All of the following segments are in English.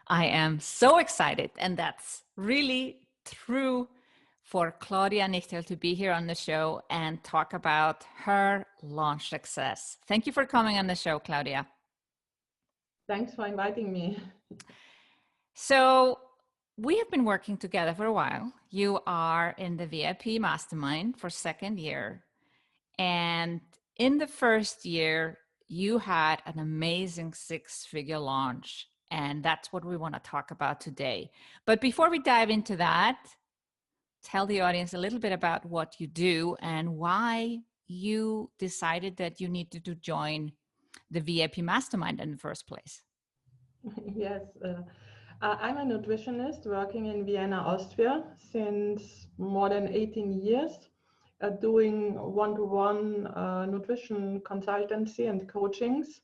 I am so excited, and that's really true for Claudia Nichterl to be here on the show and talk about her launch success. Thank you for coming on the show, Claudia. Thanks for inviting me. So we have been working together for a while. You are in the VIP mastermind for second year. And in the first year, you had an amazing 6-figure launch. And that's what we want to talk about today. But before we dive into that, tell the audience a little bit about what you do and why you decided that you needed to join the VIP mastermind in the first place. Yes, I'm a nutritionist working in Vienna, Austria since more than 18 years, doing one-to-one nutrition consultancy and coachings.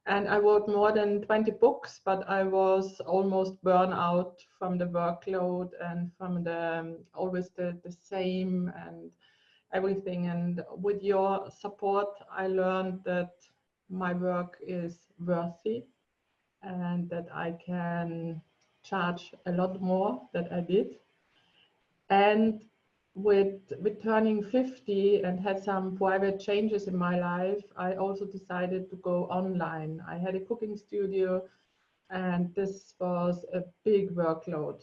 And I wrote more than 20 books, but I was almost burned out from the workload and from the always the same and everything. And with your support, I learned that my work is worthy and that I can charge a lot more than I did. And with turning 50 and had some private changes in my life, I also decided to go online. I had a cooking studio, and this was a big workload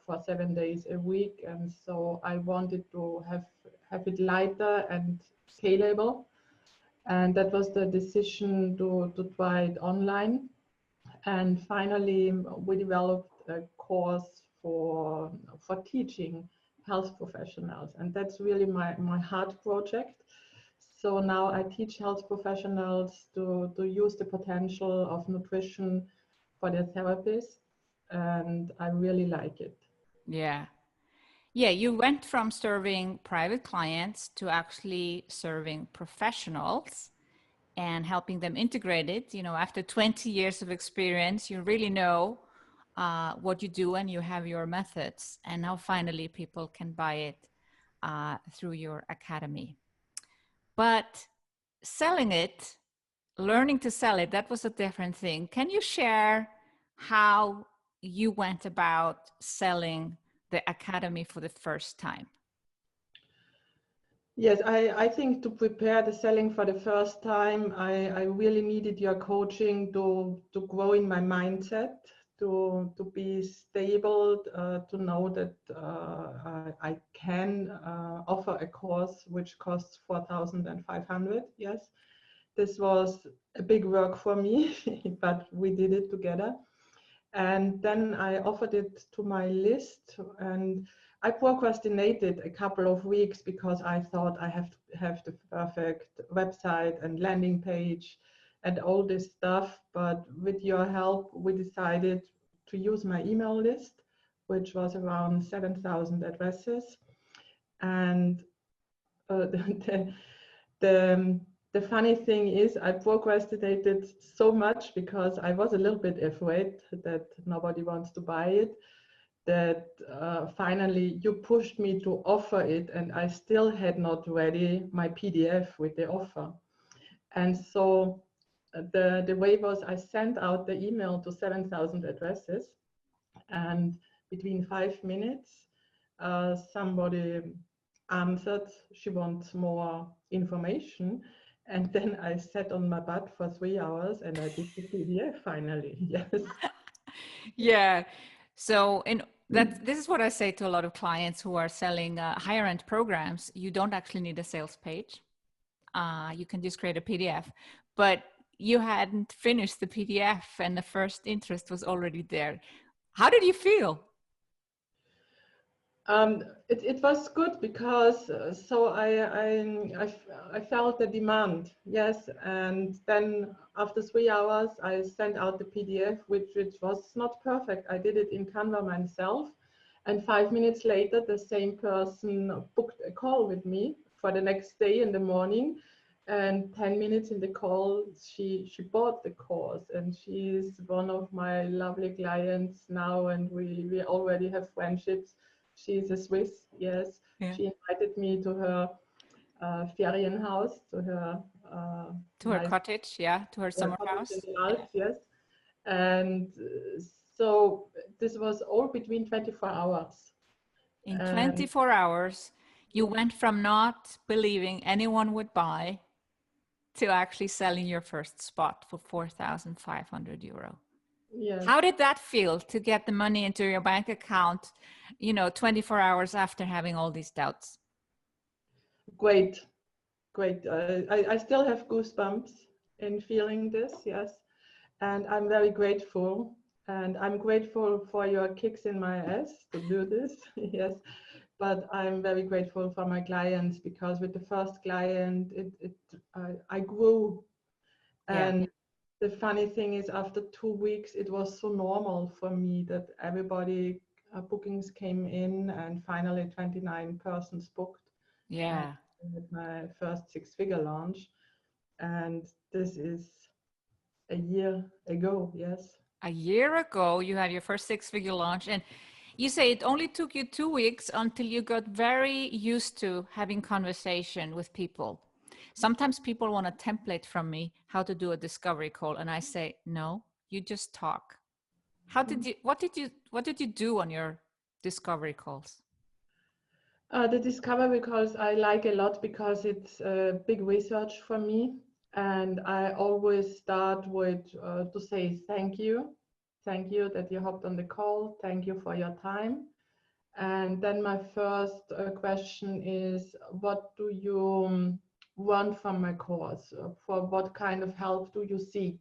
for 7 days a week. And so I wanted to have it lighter and scalable. And that was the decision to try it online. And finally, we developed a course for teaching health professionals. And that's really my heart project. So now I teach health professionals to use the potential of nutrition for their therapists. And I really like it. Yeah. Yeah, you went from serving private clients to actually serving professionals and helping them integrate it. You know, after 20 years of experience, you really know what you do and you have your methods. And now finally people can buy it through your academy. But selling it, learning to sell it, that was a different thing. Can you share how you went about selling the academy for the first time? Yes, I think to prepare the selling for the first time, I really needed your coaching to grow in my mindset, to be stable, to know that I can offer a course which costs 4,500. Yes, this was a big work for me, but we did it together. And then I offered it to my list, and I procrastinated a couple of weeks because I thought I have to have the perfect website and landing page and all this stuff. But with your help, we decided to use my email list, which was around 7,000 addresses. And the, the the funny thing is I procrastinated so much because I was a little bit afraid that nobody wants to buy it, that finally you pushed me to offer it, and I still had not ready my PDF with the offer. And so the way was I sent out the email to 7,000 addresses, and between 5 minutes somebody answered she wants more information. And then I sat on my butt for 3 hours and I did the PDF finally. Yes. Yeah. So this is what I say to a lot of clients who are selling higher end programs. You don't actually need a sales page. You can just create a PDF, but you hadn't finished the PDF and the first interest was already there. How did you feel? It was good because so I felt the demand, yes, and then after 3 hours I sent out the PDF, which was not perfect. I did it in Canva myself, and 5 minutes later the same person booked a call with me for the next day in the morning, and 10 minutes in the call she bought the course, and she's one of my lovely clients now, and we already have friendships. She's a Swiss, yes. Yeah. She invited me to her Ferienhaus, to her To her cottage, yeah, to her summer cottage in house. the Alps, yes. And So this was all between 24 hours. In And 24 hours, you went from not believing anyone would buy to actually selling your first spot for 4,500 euro. yes, How did that feel to get the money into your bank account, 24 hours after having all these doubts? great, great. I still have goosebumps in feeling this, yes. And I'm very grateful. And I'm grateful for your kicks in my ass to do this, yes. But I'm very grateful for my clients, because with the first client, I grew. Yeah. And the funny thing is, after 2 weeks, it was so normal for me that everybody bookings came in, and finally 29 persons booked. And Yeah. I had my first six-figure launch, and this is a year ago. Yes. A year ago, you had your first six-figure launch, and you say it only took you 2 weeks until you got very used to having conversation with people. Sometimes people want a template from me how to do a discovery call, and I say, no, you just talk. What did you do on your discovery calls? The discovery calls I like a lot, because it's big research for me, and I always start with to say thank you that you hopped on the call, thank you for your time. And then my first question is, what do you want from my course? For what kind of help do you seek?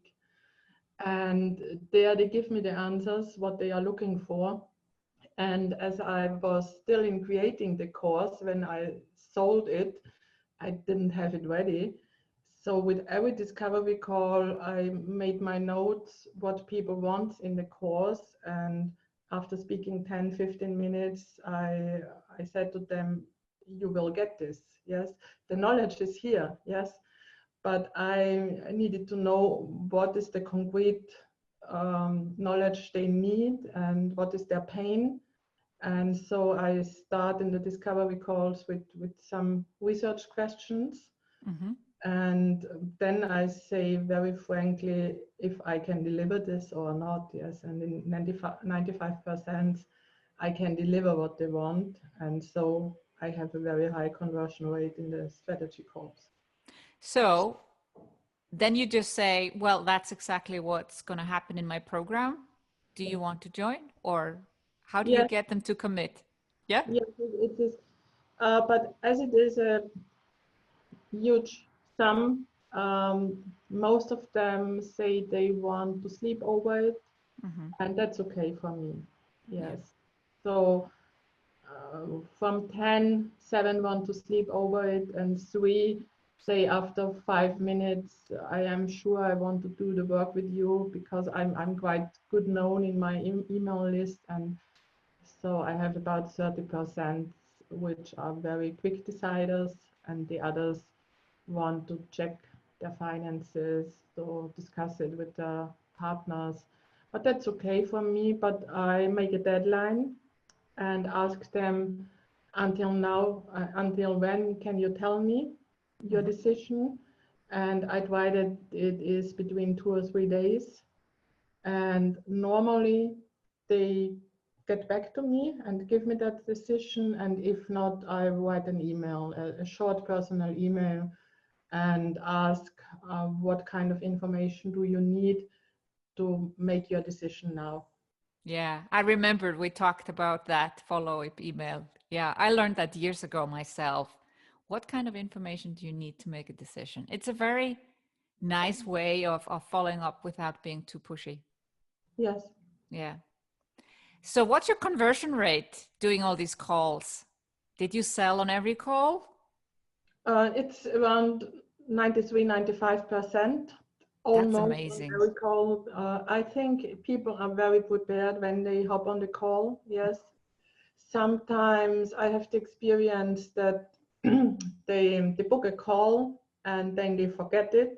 And there they give me the answers, what they are looking for. And as I was still in creating the course, when I sold it, I didn't have it ready. So with every discovery call, I made my notes, what people want in the course. And after speaking 10, 15 minutes, I said to them, you will get this. Yes, the knowledge is here. Yes, but I needed to know what is the concrete knowledge they need, and what is their pain. And so I start in the discovery calls with some research questions. Mm-hmm. And then I say very frankly if I can deliver this or not. Yes, and in 95% I can deliver what they want. And so I have a very high conversion rate in the strategy calls. So then you just say, well, that's exactly what's going to happen in my program. Do you want to join? Or how do you Yes, get them to commit? Yeah. yes, it is. But as it is a huge sum, most of them say they want to sleep over it, Mm-hmm. and that's okay for me. Yeah. Yes. So from 10, 7 want to sleep over it, and 3 say after 5 minutes, I am sure I want to do the work with you, because I'm quite good known in my email list. And so I have about 30% which are very quick deciders, and the others want to check their finances or discuss it with their partners. But that's okay for me. But I make a deadline and ask them, until now, until when can you tell me your Mm-hmm. decision? And I try that it is between 2 or 3 days. And normally they get back to me and give me that decision. And if not, I write an email, a short personal email, and ask what kind of information do you need to make your decision now. Yeah, I remembered we talked about that follow-up email. Yeah, I learned that years ago myself. What kind of information do you need to make a decision? It's a very nice way of following up without being too pushy. Yes. Yeah. So what's your conversion rate doing all these calls? Did you sell on every call? It's around 93, 95%, That's almost on amazing. every call. I think people are very prepared when they hop on the call. Yes. Sometimes I have the experience that they book a call and then they forget it.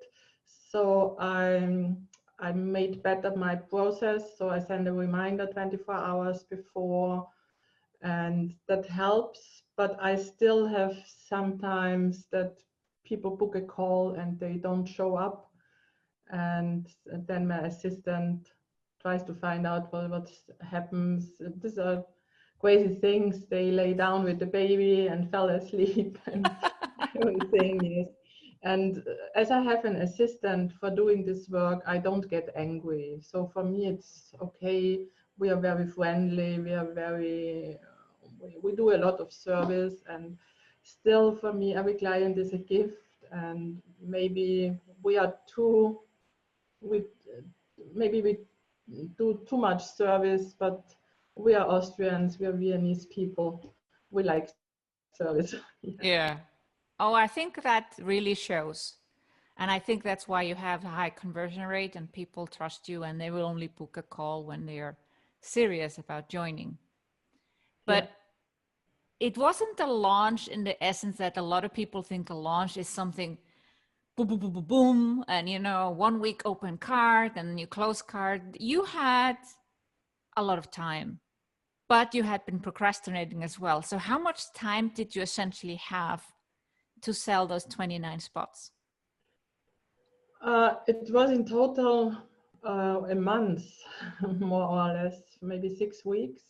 So I made better my process. So I send a reminder 24 hours before, and that helps. But I still have sometimes that people book a call and they don't show up, and then my assistant tries to find out what happens. These are crazy things. They lay down with the baby and fell asleep and everything. Yes. And as I have an assistant for doing this work, I don't get angry. So for me, it's okay. We are very friendly. We are very, we do a lot of service. And still, for me, every client is a gift. And maybe we are too, we, maybe we do too much service, but we are Austrians, we are Viennese people. We like service. Yeah. Oh, I think that really shows. And I think that's why you have a high conversion rate and people trust you and they will only book a call when they are serious about joining. Yeah. But it wasn't a launch in the essence that a lot of people think a launch is something boom, boom, boom, boom, boom, and 1 week open card and you close card. You had a lot of time, but you had been procrastinating as well. So how much time did you essentially have to sell those 29 spots? It was in total a month, more or less, maybe 6 weeks.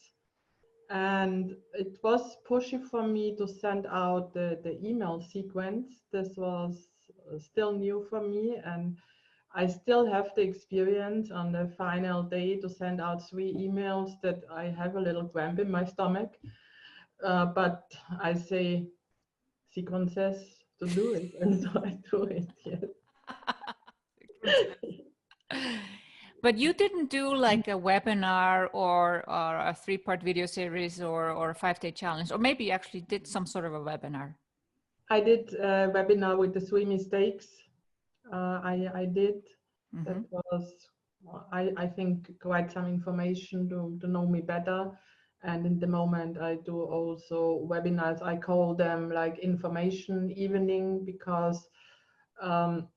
And it was pushy for me to send out the email sequence. This was still new for me. And I still have the experience on the final day to send out 3 emails that I have a little cramp in my stomach. But I say, Sigrun says to do it. And so I do it, yes. But you didn't do like a webinar or a 3-part video series or a 5-day challenge, or maybe you actually did some sort of a webinar. I did a webinar with the 3 mistakes. I did. That was, I think, quite some information to know me better. And in the moment, I do also webinars. I call them like information evening because um,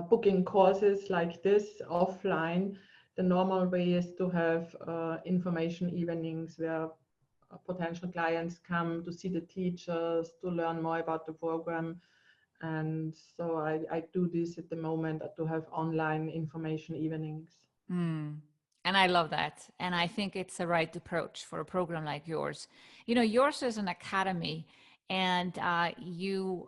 booking courses like this offline, the normal way is to have information evenings where potential clients come to see the teachers, to learn more about the program. And so I do this at the moment to have online information evenings. Mm. And I love that. And I think it's the right approach for a program like yours. Yours is an academy and you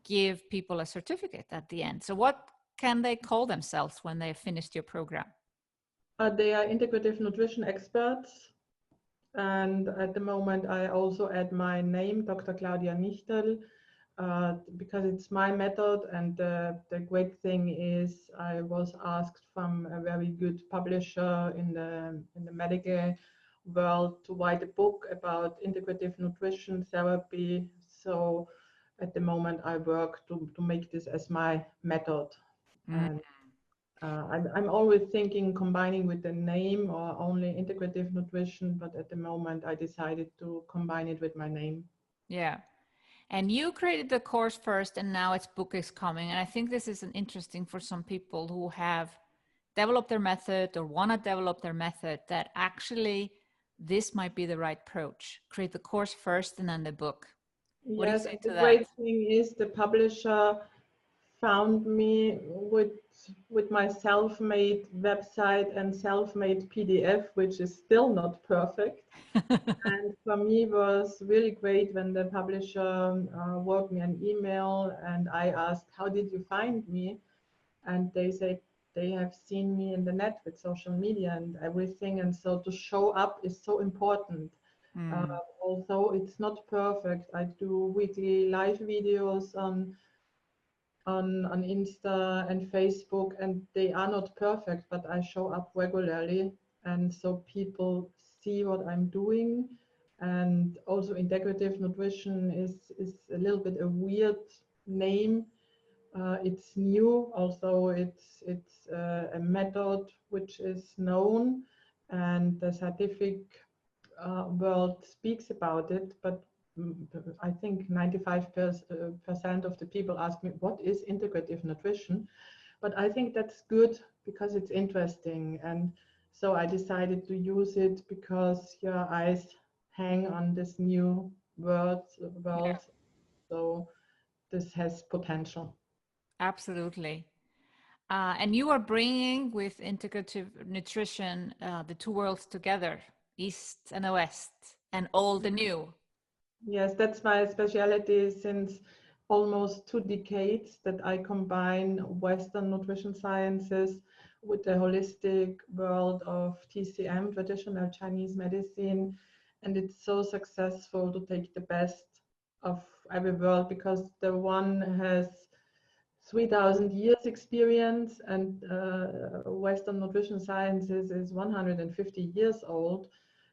give people a certificate at the end. So what can they call themselves when they've finished your program? They are integrative nutrition experts. And at the moment, I also add my name, Dr. Claudia Nichterl, because it's my method. And the great thing is I was asked from a very good publisher in the medical world to write a book about integrative nutrition therapy. So at the moment I work to make this as my method. Mm. And I'm always thinking combining with the name or only integrative nutrition, but at the moment I decided to combine it with my name. Yeah. And you created the course first, and now its book is coming. And I think this is an interesting for some people who have developed their method or want to develop their method, that actually this might be the right approach. Create the course first and then the book. What do you Yes, say and to the that? great thing is the publisher found me with my self-made website and self-made PDF, which is still not perfect. And for me was really great when the publisher wrote me an email and I asked, how did you find me? And they said they have seen me in the net with social media and everything. And so to show up is so important. Mm. Although it's not perfect, I do weekly live videos on Insta and Facebook, and they are not perfect, but I show up regularly, and so people see what I'm doing. And also, integrative nutrition is a little bit a weird name. It's new, although it's a method which is known, and the scientific world speaks about it, but I think 95% of the people ask me, what is integrative nutrition? But I think that's good because it's interesting. And so I decided to use it because your eyes hang on this new world. So this has potential. Absolutely. And you are bringing with integrative nutrition the two worlds together, East and the West, and old and new. Yes, that's my specialty since almost 2 decades, that I combine Western nutrition sciences with the holistic world of TCM, traditional Chinese medicine. And it's so successful to take the best of every world, because the one has 3,000 years experience, and Western nutrition sciences is 150 years old.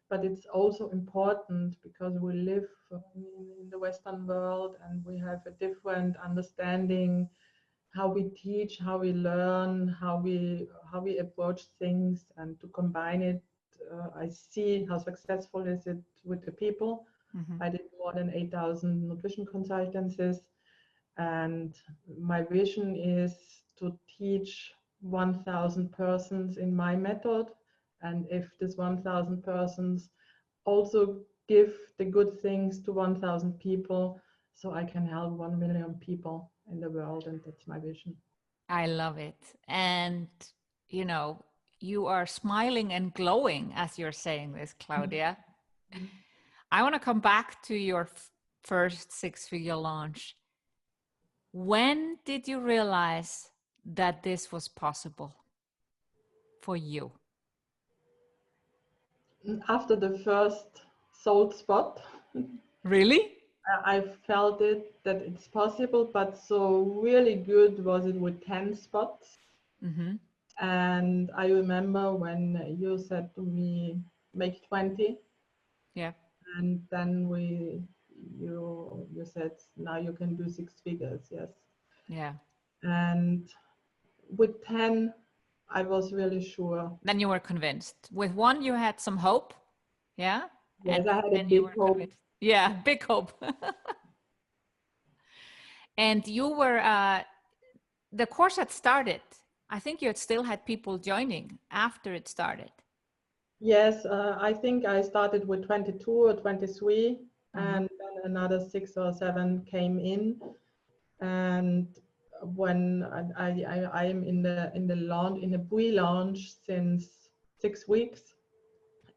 But it's also important because we live in the Western world, and we have a different understanding how we teach, how we learn, how we approach things, and to combine it. I see how successful is it with the people. Mm-hmm. I did more than 8,000 nutrition consultancies, and my vision is to teach 1,000 persons in my method. And if this 1,000 persons also give the good things to 1,000 people, so I can help 1 million people in the world. And that's my vision. I love it. And, you know, you are smiling and glowing as you're saying this, Claudia. I want to come back to your first six-figure launch. When did you realize that this was possible for you? After the first sold spot, Really? I felt it that it's possible, but so really good was it with 10 spots. Mm-hmm. And I remember when you said to me, make 20. Yeah. And then you said, now you can do 6 figures. Yes. Yeah. And with 10, I was really sure. Then you were convinced. With one, you had some hope. Yeah. Yes, And I with had a 10, you big were hope. convinced. Yeah. Big hope. And you were, the course had started. I think you had still had people joining after it started. Yes, I think I started with 22 or 23, Mm-hmm. and then another 6 or 7 came in. And when I am in the launch, in the pre-launch since 6 weeks,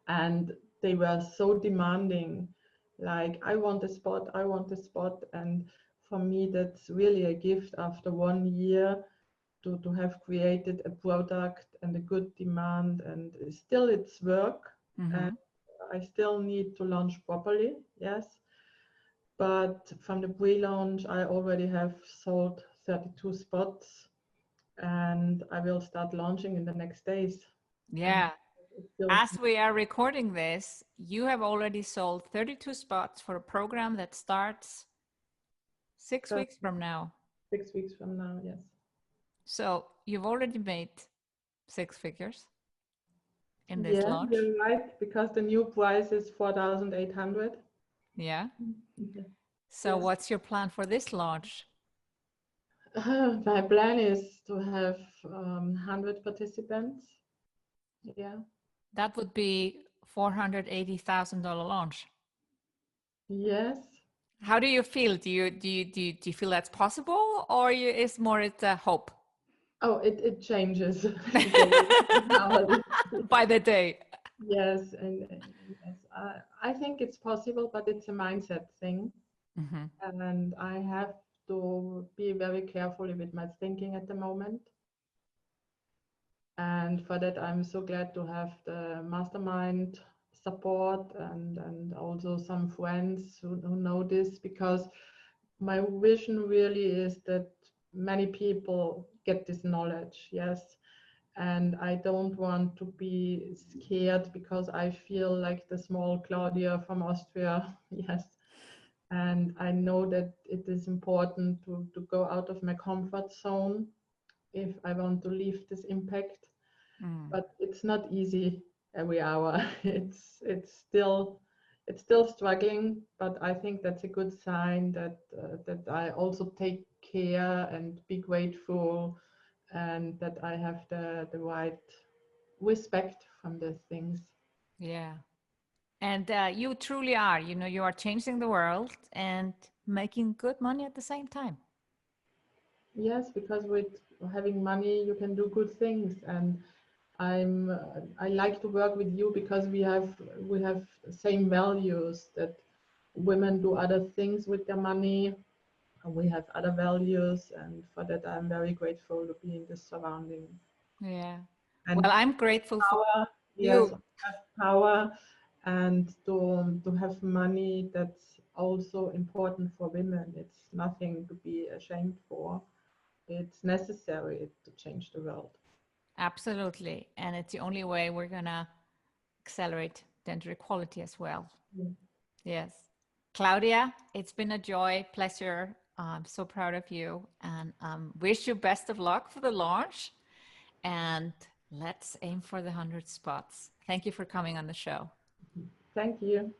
and they were so demanding, like, I want a spot, I want a spot. And for me, that's really a gift after 1 year to have created a product and a good demand. And still it's work, Mm-hmm. and I still need to launch properly, yes. But from the pre-launch, I already have sold 32 spots, and I will start launching in the next days. And Yeah. still, As we are recording this, you have already sold 32 spots for a program that starts 6 weeks from now. 6 weeks from now, yes. So you've already made 6 figures in this Yeah, launch. you're right, because the new price is 4,800. Yeah. Yeah. So Yes. what's your plan for this launch? My plan is to have 100 participants. Yeah. That would be $480,000 launch. Yes. How do you feel? Do you feel that's possible, or is more it's a hope Oh, it changes by the day? Yes, and yes, I think it's possible, but it's a mindset thing, Mm-hmm. and I have to be very careful with my thinking at the moment. And for that, I'm so glad to have the mastermind support, and also some friends who know this, because my vision really is that many people get this knowledge. Yes. And I don't want to be scared, because I feel like the small Claudia from Austria. Yes. And I know that it is important to go out of my comfort zone if I want to leave this impact. Mm. But it's not easy every hour. It's still struggling, but I think that's a good sign that I also take care and be grateful, and that I have the right respect from the things. Yeah. And you truly are, you are changing the world and making good money at the same time. Yes, because with having money, you can do good things. And I like to work with you because we have same values, that women do other things with their money. We have other values, and for that I'm very grateful to be in this surrounding. Yeah. And Well, I'm grateful for power, yes, you. have power, and to have money, that's also important for women. It's nothing to be ashamed for. It's necessary to change the world. Absolutely. And it's the only way we're going to accelerate gender equality as well. Yeah. Yes. Claudia, it's been a joy, pleasure. I'm so proud of you and wish you best of luck for the launch. And let's aim for the 100 spots. Thank you for coming on the show. Thank you.